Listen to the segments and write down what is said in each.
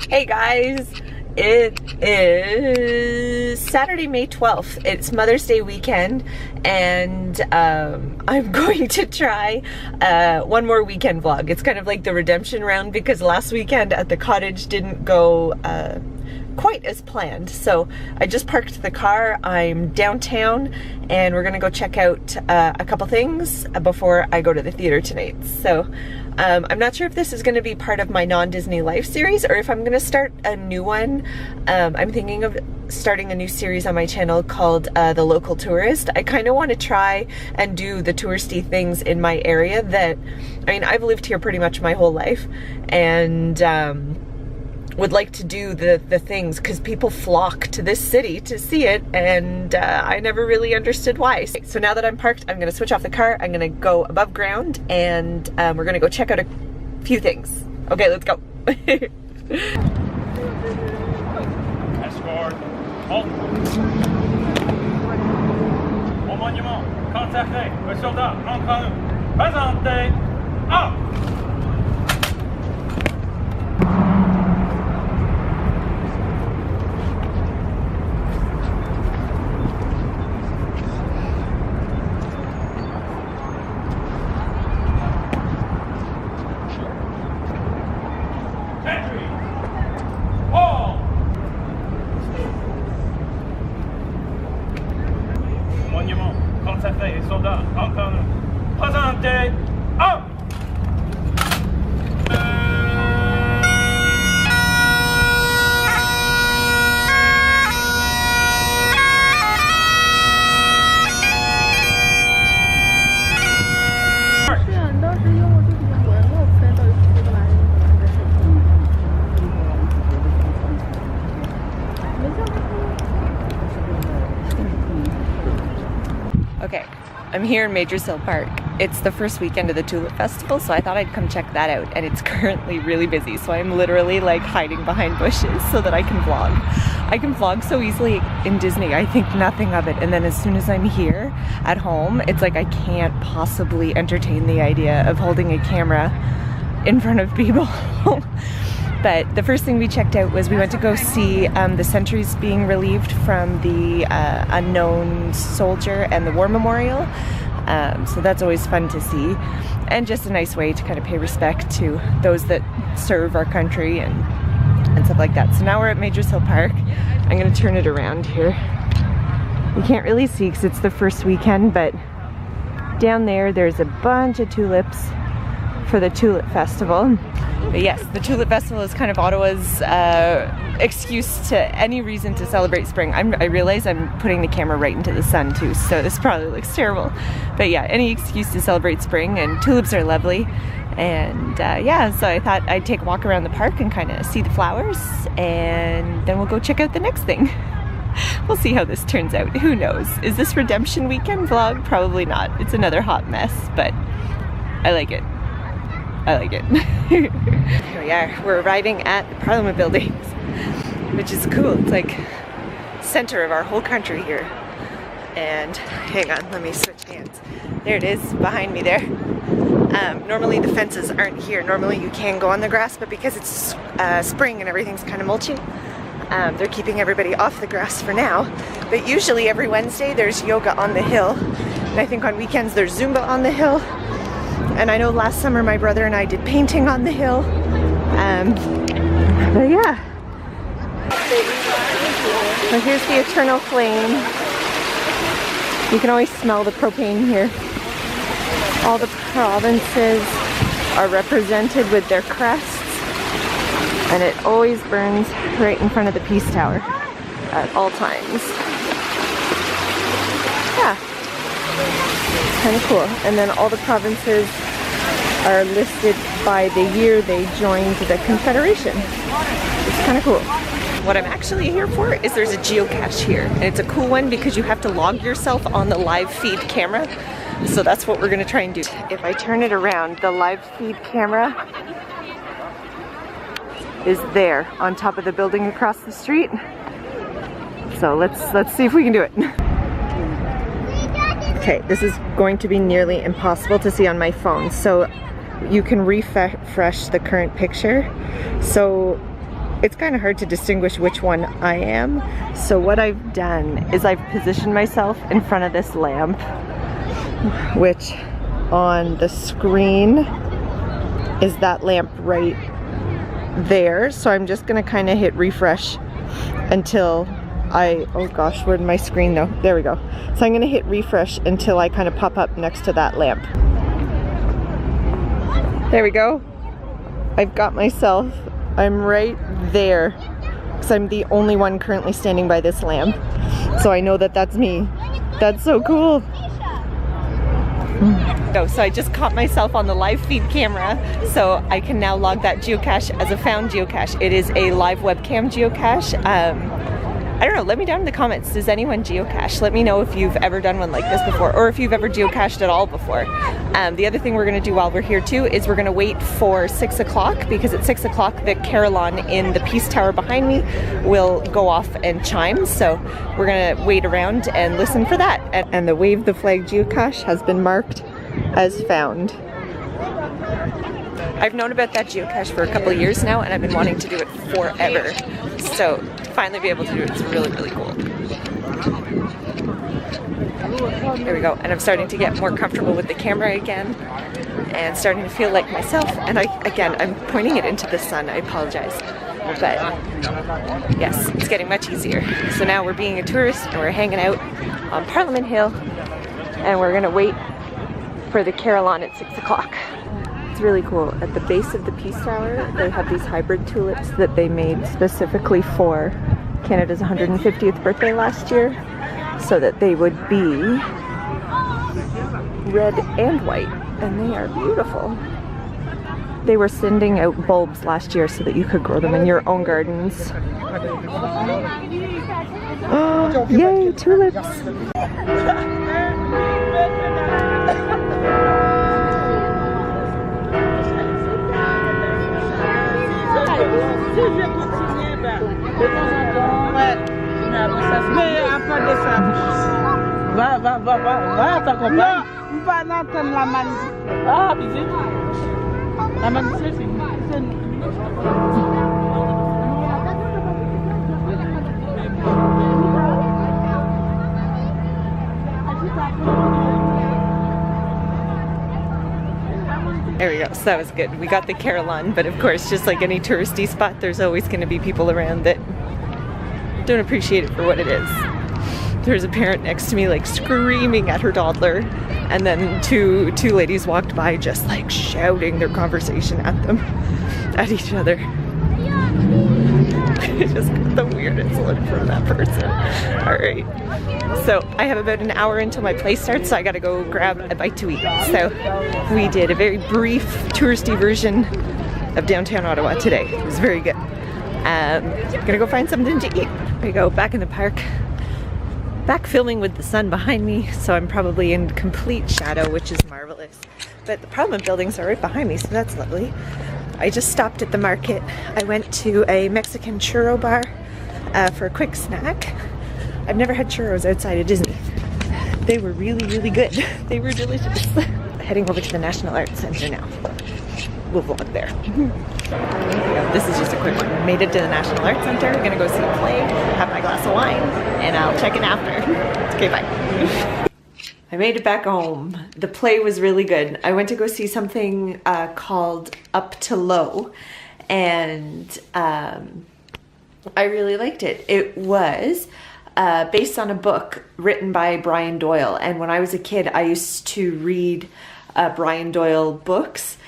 Hey guys, it is Saturday, May 12th. It's Mother's Day weekend, and I'm going to try one more weekend vlog. It's kind of like the redemption round because last weekend at the cottage didn't go quite as planned. So I just parked the car. I'm downtown and we're gonna go check out a couple things before I go to the theater tonight. So I'm not sure if this is going to be part of my non-Disney Life series or if I'm going to start a new one. I'm thinking of starting a new series on my channel called The Local Tourist. I kind of want to try and do the touristy things in my area that, I mean, I've lived here pretty much my whole life, and would like to do the things because people flock to this city to see it, and I never really understood why. So now that I'm parked, I'm gonna switch off the car, I'm gonna go above ground, and we're gonna go check out a few things. Okay, let's go. Escort. Halt. Au monument. Contactez. Le soldat. Entre nous. Présentez. Up. Monument, contactez les soldats, encore nous. Présentez, up! Okay, I'm here in Majors Hill Park. It's the first weekend of the Tulip Festival, so I thought I'd come check that out, and it's currently really busy, so I'm literally like hiding behind bushes so that I can vlog. I can vlog so easily in Disney, I think nothing of it, and then as soon as I'm here at home, it's like I can't possibly entertain the idea of holding a camera in front of people. But the first thing we checked out was we went to go see the sentries being relieved from the unknown soldier and the war memorial. So that's always fun to see, and just a nice way to kind of pay respect to those that serve our country and stuff like that. So now we're at Majors Hill Park. I'm gonna turn it around here. You can't really see because it's the first weekend, but down there's a bunch of tulips for the Tulip Festival. But yes, the Tulip Festival is kind of Ottawa's excuse to any reason to celebrate spring. I realize I'm putting the camera right into the sun too, so this probably looks terrible. But yeah, any excuse to celebrate spring, and tulips are lovely. And yeah, so I thought I'd take a walk around the park and kind of see the flowers, and then we'll go check out the next thing. We'll see how this turns out. Who knows? Is this redemption weekend vlog? Probably not. It's another hot mess, but I like it. I like it. Here we are. We're arriving at the Parliament buildings, which is cool. It's like center of our whole country here. And hang on, let me switch hands. There it is behind me there. Normally the fences aren't here. Normally you can go on the grass, but because it's spring and everything's kind of mulchy, they're keeping everybody off the grass for now. But usually every Wednesday there's yoga on the hill, and I think on weekends there's Zumba on the hill. And I know last summer my brother and I did painting on the hill. But yeah. So here's the eternal flame. You can always smell the propane here. All the provinces are represented with their crests, and it always burns right in front of the Peace Tower at all times. Yeah. Kind of cool. And then all the provinces are listed by the year they joined the Confederation. It's kind of cool. What I'm actually here for is there's a geocache here, and it's a cool one because you have to log yourself on the live feed camera. So that's what we're gonna try and do. If I turn it around, the live feed camera is there on top of the building across the street. So let's see if we can do it. Okay, this is going to be nearly impossible to see on my phone, so you can refresh the current picture. So it's kind of hard to distinguish which one I am. So what I've done is I've positioned myself in front of this lamp, which on the screen is that lamp right there. So I'm just gonna kind of hit refresh until oh gosh, where'd my screen go? There we go. So I'm gonna hit refresh until I kind of pop up next to that lamp. There we go. I've got myself, I'm right there, because I'm the only one currently standing by this lamp. So I know that that's me. That's so cool. So I just caught myself on the live feed camera, so I can now log that geocache as a found geocache. It is a live webcam geocache. I don't know, let me down in the comments, does anyone geocache? Let me know if you've ever done one like this before, or if you've ever geocached at all before. The other thing we're gonna do while we're here too is we're gonna wait for 6 o'clock, because at 6 o'clock the carillon in the Peace Tower behind me will go off and chime. So we're gonna wait around and listen for that. And the Wave the Flag geocache has been marked as found. I've known about that geocache for a couple of years now, and I've been wanting to do it forever. So finally be able to do it is really, really cool. There we go. And I'm starting to get more comfortable with the camera again and starting to feel like myself. And I'm pointing it into the sun. I apologize. But yes, it's getting much easier. So now we're being a tourist and we're hanging out on Parliament Hill, and we're gonna wait for the carillon at 6 o'clock. It's really cool. At the base of the Peace Tower, they have these hybrid tulips that they made specifically for Canada's 150th birthday last year, so that they would be red and white, and they are beautiful. They were sending out bulbs last year so that you could grow them in your own gardens. Oh, yay, tulips! There we go, so that was good. We got the carillon, but of course, just like any touristy spot, there's always going to be people around that don't appreciate it for what it is. There's a parent next to me like screaming at her toddler, and then two ladies walked by just like shouting their conversation at them, at each other. I just got the weirdest look from that person. Alright, so I have about an hour until my play starts, so I gotta go grab a bite to eat. So we did a very brief touristy version of Downtown Ottawa today. It was very good. Gonna go find something to eat. There we go, back in the park. Back filming with the sun behind me, so I'm probably in complete shadow, which is marvelous. But the Parliament buildings are right behind me, so that's lovely. I just stopped at the market. I went to a Mexican churro bar for a quick snack. I've never had churros outside of Disney. They were really, really good. They were delicious. Heading over to the National Arts Center now. We'll vlog there. This is just a quick one. Made it to the National Arts Center. I'm gonna go see a play, have my glass of wine, and I'll check in after. Okay, bye. I made it back home. The play was really good. I went to go see something called Up to Low, and I really liked it. It was based on a book written by Brian Doyle, and when I was a kid, I used to read Brian Doyle books.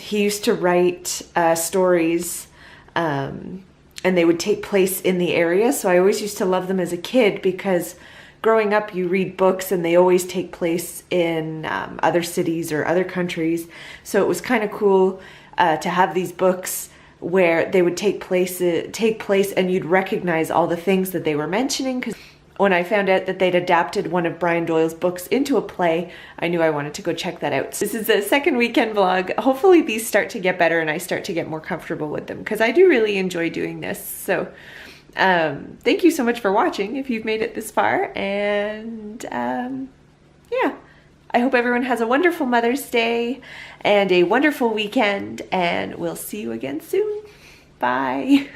He used to write stories, and they would take place in the area, so I always used to love them as a kid, because growing up, you read books and they always take place in other cities or other countries. So it was kind of cool to have these books where they would take place and you'd recognize all the things that they were mentioning. Because when I found out that they'd adapted one of Brian Doyle's books into a play, I knew I wanted to go check that out. So this is the second weekend vlog. Hopefully these start to get better and I start to get more comfortable with them, because I do really enjoy doing this. So thank you so much for watching if you've made it this far, and yeah, I hope everyone has a wonderful Mother's Day and a wonderful weekend, and we'll see you again soon. Bye.